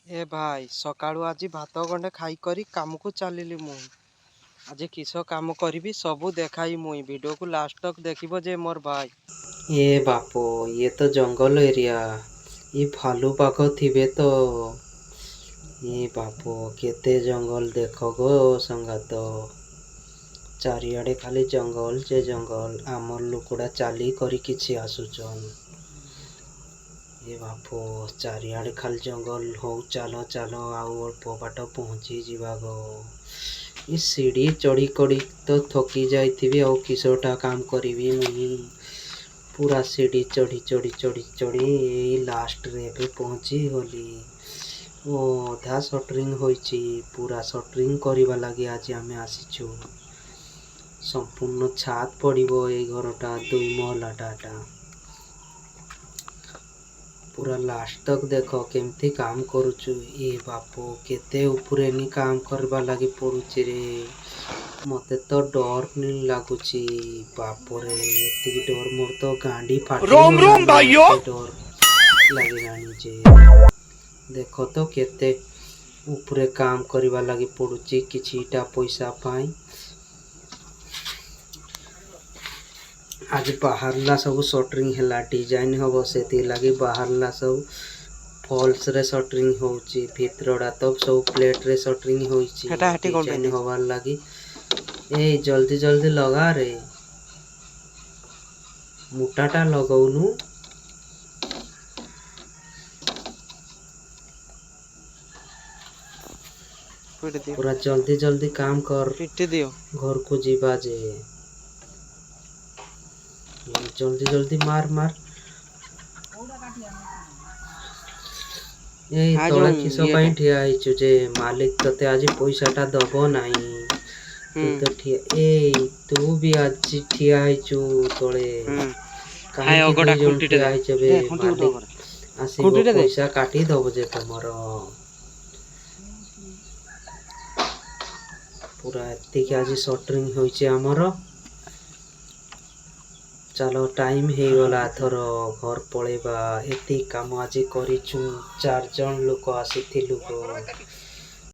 ए भाई सकाळू आज भात गंडे खाई काम को चलिली मुई आज किस काम करी सबू देखाई मुई वीडियो को लास्ट तक देखिबो जे मोर भाई। ये बापो ये तो जंगल एरिया ये भालू बाघ थिबे तो ये बापो केते जंगल देख गो संगात चारिआडे खाली जंगल जे जंगल आमर लुकुड़ा चाली करी किछि आसुचन। ये बापो चारिआडे खाली जंगल हो चलो चलो आउ अल्प बाट पहुँची जीवा गो। ये सीढ़ी चढ़ी कड़ी तो थकी जाइथिबी आ किसोटा काम करी मुई पूरा सीढ़ी चढ़ी चढ़ी चढ़ी चढ़ी यही लास्ट रे पे पहुँची गली। ओ अधा सटरिंग होइछि पूरा सटरिंग करिबा लागि आज आमे आसीछु। संपूर्ण छात पड़िबो ए घरटा 2 महलाटा पूरा लास्ट तक देख केमती काम करूछु। ए बापो केते ऊपरे नी काम करबा लागि पड़ुछि रे मते तो डर नी लागुछि। बापो रे एतिकी डर मोर तो गांडी फाटी रोम रोम भाइयों डर लागिलानी जे देखो तो केते ऊपरे काम करबा लागि पड़ुछि किछिटा पैसा पाई। आज बाहरला सब सटरिंग हैला डिजाइन हबो सेति लागि बाहरला सब फॉल्स रे सटरिंग होउची भितरडा तो सब प्लेट रे सटरिंग होइची डिजाइन हबार लागि। ए जल्दी जल्दी लगा रे मोटाटा लगाउनु पूरा जल्दी जल्दी काम कर पिट दियो घर को जीवा जे जल्दी जल्दी मार मार। ए तोला किस पई ठिया आइछु जे मालिक तते आज पैसाटा दबो नाही तू तो ठिया ए तू भी आज ठिया आइछु तोळे काहे ओगडा खुंटीटे आइछु बे मालिक आसी पैसा काटी दबो जे तमरो पूरा एति के आज सटरिंग होइছে हमरो। चलो टाइम हे गला थर घर पळेबा एति काम आज करिछु 4 जन लोक आसीथिलु गो।